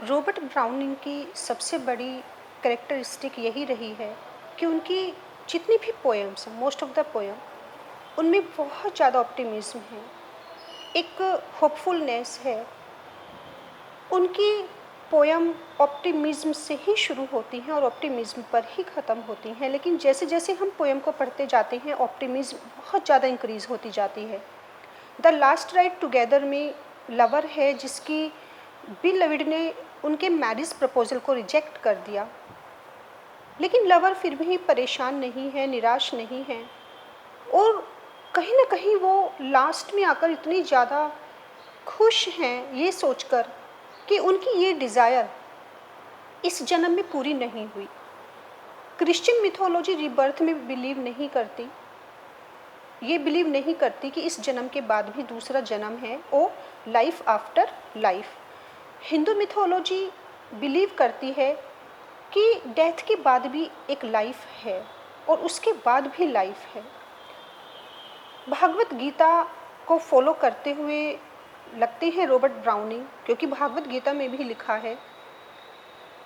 Robert browning की सबसे बड़ी कैरेक्टरिस्टिक यही रही है कि उनकी जितनी भी पोएम्स हैं, मोस्ट ऑफ द पोएम, उनमें बहुत ज़्यादा ऑप्टिमिज्म है, एक होपफुलनेस है। उनकी पोएम ऑप्टिमिज्म से ही शुरू होती हैं और ऑप्टिमिज्म पर ही ख़त्म होती हैं, लेकिन जैसे जैसे हम पोएम को पढ़ते जाते हैं ऑप्टिमिज्म बहुत ज़्यादा इंक्रीज़ होती जाती है। द लास्ट राइड टुगेदर में लवर है जिसकी बिलविड ने उनके मैरिज प्रपोजल को रिजेक्ट कर दिया, लेकिन लवर फिर भी परेशान नहीं है, निराश नहीं है, और कहीं ना कहीं वो लास्ट में आकर इतनी ज़्यादा खुश हैं ये सोचकर कि उनकी ये डिज़ायर इस जन्म में पूरी नहीं हुई। क्रिश्चियन मिथोलॉजी रीबर्थ में बिलीव नहीं करती, ये बिलीव नहीं करती कि इस जन्म के बाद भी दूसरा जन्म है और life after life. Hindu mythology believe करती है कि डेथ के बाद भी एक लाइफ है और उसके बाद भी लाइफ है। भागवत गीता को फॉलो करते हुए लगते हैं रॉबर्ट ब्राउनिंग, क्योंकि भागवत गीता में भी लिखा है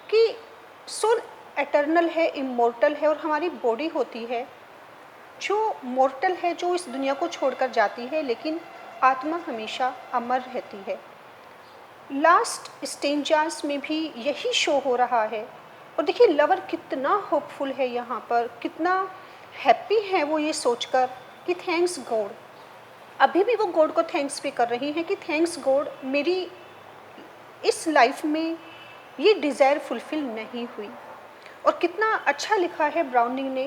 कि सोल एटर्नल है, इमोर्टल है, और हमारी बॉडी होती है जो मॉर्टल है, जो इस दुनिया को छोड़कर जाती है, लेकिन आत्मा हमेशा अमर रहती है। लास्ट स्टेंजास में भी यही शो हो रहा है। और देखिए लवर कितना होपफुल है यहाँ पर, कितना हैप्पी है वो ये सोचकर कि थैंक्स गॉड। अभी भी वो गॉड को थैंक्स भी कर रही हैं कि थैंक्स गॉड मेरी इस लाइफ में ये डिज़ायर फुलफ़िल नहीं हुई। और कितना अच्छा लिखा है ब्राउनिंग ने,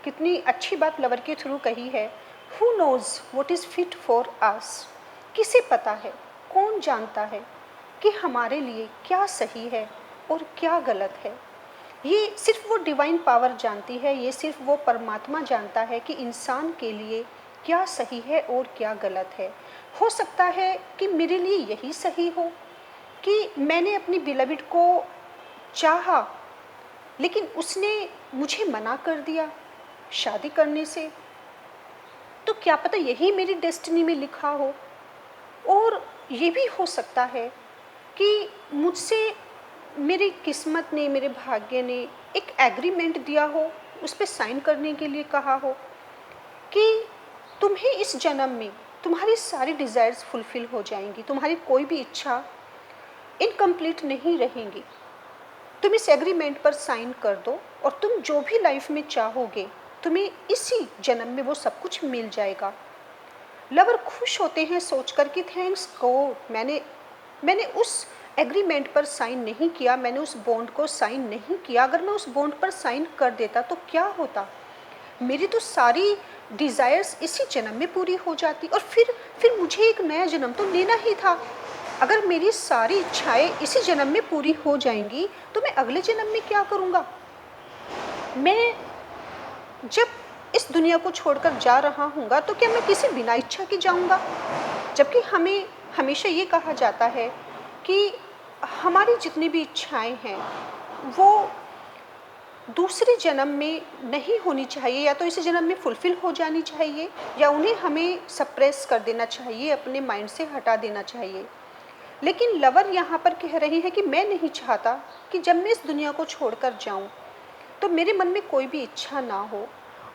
कितनी अच्छी बात लवर के थ्रू कही है। Who nose what is fit for us, किसे पता है, कौन जानता है कि हमारे लिए क्या सही है और क्या गलत है। ये सिर्फ वो डिवाइन पावर जानती है, ये सिर्फ वो परमात्मा जानता है कि इंसान के लिए क्या सही है और क्या गलत है। हो सकता है कि मेरे लिए यही सही हो कि मैंने अपनी बिलविड को चाहा, लेकिन उसने मुझे मना कर दिया शादी करने से, तो क्या पता यही मेरी डेस्टिनी में लिखा हो। और ये भी हो सकता है कि मुझसे मेरी किस्मत ने, मेरे भाग्य ने एक एग्रीमेंट दिया हो, उस पर साइन करने के लिए कहा हो कि तुम्हें इस जन्म में तुम्हारी सारी डिज़ायर्स फुलफ़िल हो जाएंगी, तुम्हारी कोई भी इच्छा इनकम्प्लीट नहीं रहेंगी। तुम इस एग्रीमेंट पर साइन कर दो और तुम जो भी लाइफ में चाहोगे तुम्हें इसी जन्म में वो सब कुछ मिल जाएगा। लवर खुश होते हैं सोचकर कि थैंक्स गॉड मैंने उस एग्रीमेंट पर साइन नहीं किया, मैंने उस बॉन्ड को साइन नहीं किया। अगर मैं उस बॉन्ड पर साइन कर देता तो क्या होता, मेरी तो सारी डिज़ायर्स इसी जन्म में पूरी हो जाती और फिर मुझे एक नया जन्म तो लेना ही था। अगर मेरी सारी इच्छाएं इसी जन्म में पूरी हो जाएंगी तो मैं अगले जन्म में क्या करूँगा। मैं जब इस दुनिया को छोड़कर जा रहा हूँगा तो क्या मैं किसी बिना इच्छा के जाऊँगा, जबकि हमें हमेशा ये कहा जाता है कि हमारी जितनी भी इच्छाएं हैं वो दूसरे जन्म में नहीं होनी चाहिए, या तो इसी जन्म में फुलफ़िल हो जानी चाहिए या उन्हें हमें सप्रेस कर देना चाहिए, अपने माइंड से हटा देना चाहिए। लेकिन लवर यहाँ पर कह रही है कि मैं नहीं चाहता कि जब मैं इस दुनिया को छोड़कर जाऊँ तो मेरे मन में कोई भी इच्छा ना हो।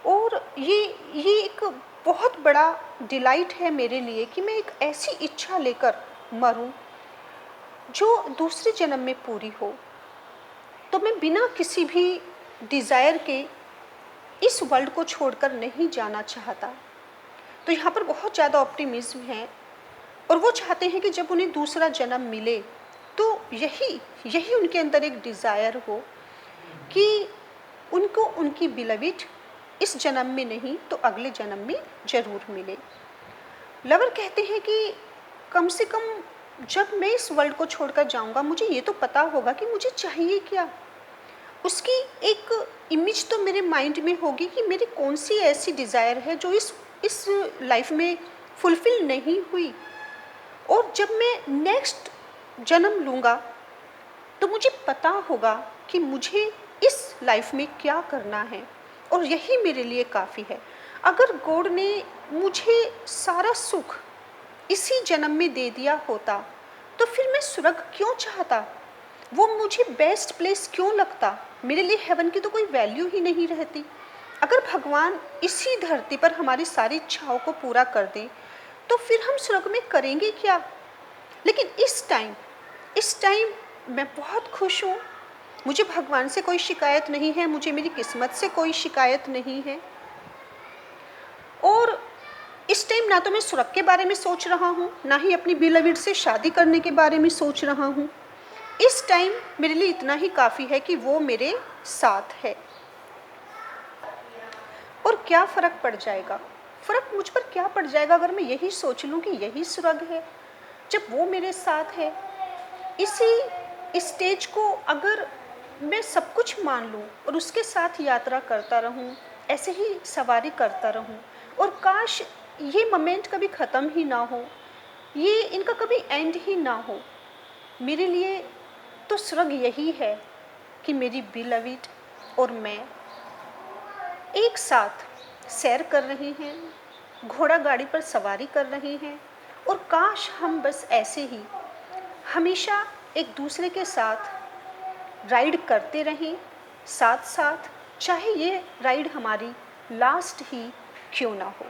और ये एक बहुत बड़ा डिलाइट है मेरे लिए कि मैं एक ऐसी इच्छा लेकर मरूं जो दूसरे जन्म में पूरी हो। तो मैं बिना किसी भी डिज़ायर के इस वर्ल्ड को छोड़कर नहीं जाना चाहता। तो यहाँ पर बहुत ज़्यादा ऑप्टिमिज्म है और वो चाहते हैं कि जब उन्हें दूसरा जन्म मिले तो यही उनके अंदर एक डिज़ायर हो कि उनको उनकी बिलविड इस जन्म में नहीं तो अगले जन्म में ज़रूर मिले। लवर कहते हैं कि कम से कम जब मैं इस वर्ल्ड को छोड़कर जाऊंगा मुझे ये तो पता होगा कि मुझे चाहिए क्या। उसकी एक इमेज तो मेरे माइंड में होगी कि मेरी कौन सी ऐसी डिज़ायर है जो इस लाइफ में फुलफ़िल नहीं हुई, और जब मैं नेक्स्ट जन्म लूँगा तो मुझे पता होगा कि मुझे इस लाइफ में क्या करना है और यही मेरे लिए काफ़ी है। अगर गॉड ने मुझे सारा सुख इसी जन्म में दे दिया होता तो फिर मैं स्वर्ग क्यों चाहता। वो मुझे बेस्ट प्लेस क्यों लगता? मेरे लिए हेवन की तो कोई वैल्यू ही नहीं रहती। अगर भगवान इसी धरती पर हमारी सारी इच्छाओं को पूरा कर दें, तो फिर हम स्वर्ग में करेंगे क्या? लेकिन इस टाइम मैं बहुत खुश हूँ। मुझे भगवान से कोई शिकायत नहीं है, मुझे मेरी किस्मत से कोई शिकायत नहीं है। और इस टाइम ना तो मैं स्वर्ग के बारे में सोच रहा हूँ, ना ही अपनी बिलविड से शादी करने के बारे में सोच रहा हूँ। इस टाइम मेरे लिए इतना ही काफ़ी है कि वो मेरे साथ है। और क्या फ़र्क पड़ जाएगा? फ़र्क मुझ पर क्या पड़ जाएगा अगर मैं यही सोच लूँ कि यही स्वर्ग है, जब वो मेरे साथ है। इसी स्टेज को अगर मैं सब कुछ मान लूँ और उसके साथ यात्रा करता रहूँ, ऐसे ही सवारी करता रहूँ, और काश ये मोमेंट कभी ख़त्म ही ना हो, ये इनका कभी एंड ही ना हो। मेरे लिए तो स्वर्ग यही है कि मेरी बिलविड और मैं एक साथ सैर कर रहे हैं, घोड़ा गाड़ी पर सवारी कर रहे हैं, और काश हम बस ऐसे ही हमेशा एक दूसरे के साथ राइड करते रहें, साथ साथ, चाहे ये राइड हमारी लास्ट ही क्यों ना हो।